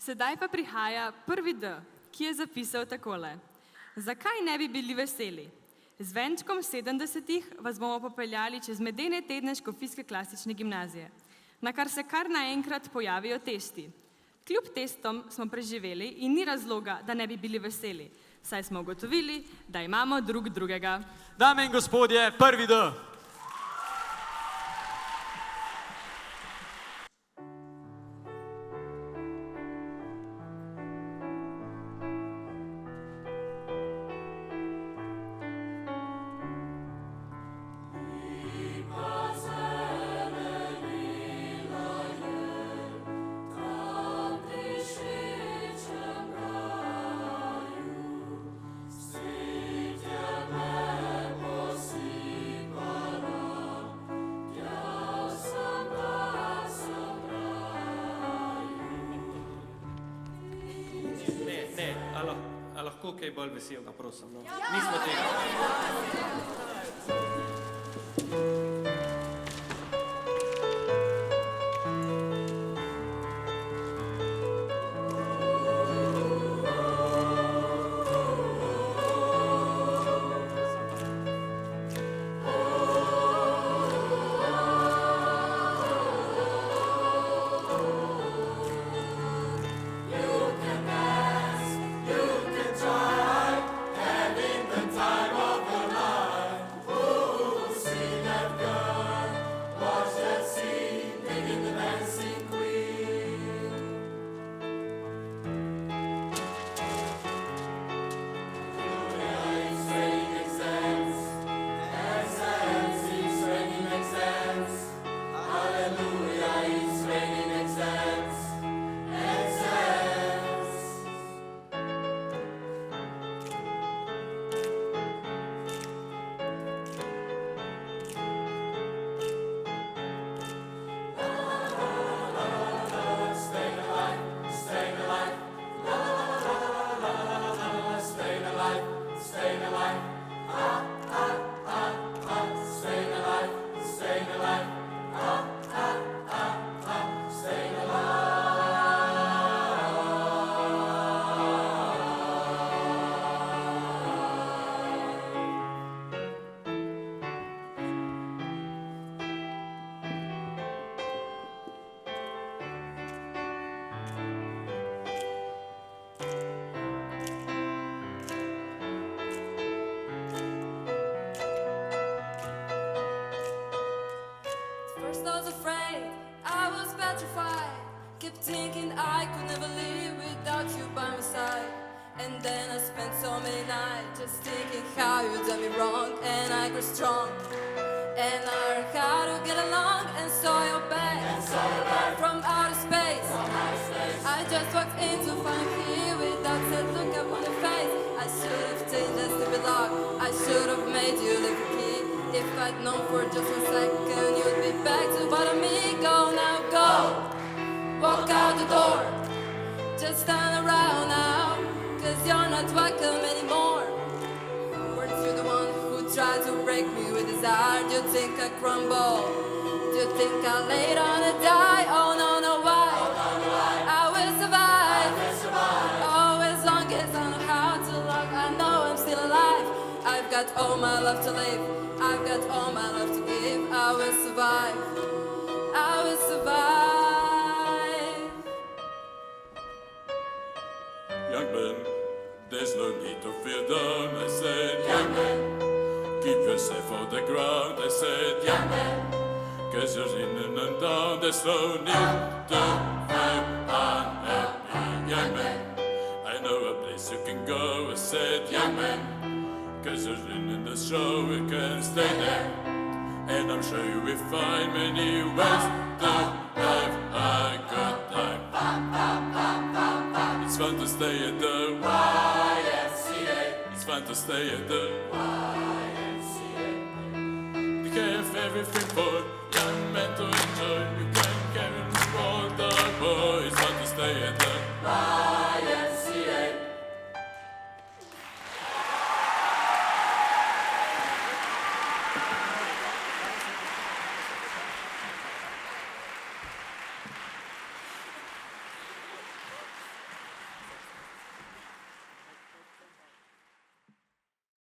Sedaj pa prihaja prvi D, ki je zapisal takole. Zakaj ne bi bili veseli? Z venčkom 70-ih vas bomo popeljali čez medene tedne Škofijske klasične gimnazije, na kar se kar naenkrat pojavijo testi. Kljub testom smo preživeli in ni razloga, da ne bi bili veseli, saj smo ugotovili, da imamo drug drugega. Dame in gospodje, prvi D. Lahko kaj bolj veselega, prosim. No. Nismo tega. First I was afraid, I was petrified. Kept thinking I could never live without you by my side. And then I spent so many nights just thinking how you done me wrong. And I grew strong, and I learned how to get along. And saw your back from outer space. I just walked in to find you here without said look up on your face. I should have changed that stupid lock. I should have made you live a key. If I'd known for just 1 second, you'd be back to bother me. Go now, go. Walk out the door. Just stand around now, 'cause you're not welcome anymore. Weren't you the one who tried to break me with his heart? Do you think I crumble? Do you think I laid on and die? Oh no, no, why? I will survive. Oh, as long as I know how to love, I know I'm still alive. I've got all my love to live. I've got all my love to give. I will survive. I will survive. Young man, there's no need to feel down. I said, young man, keep yourself on the ground. I said, young man, 'cause you're in and down. There's no need to feel unhappy. Young man, I know a place you can go. I said, young man, 'cause you're in the show, we can stay there. And I'm sure you will find many ways to have a good time. It's fun to stay at the YMCA. It's fun to stay at the YMCA. They have everything for young men to enjoy. You can carry all the boys. It's fun to stay at the YMCA.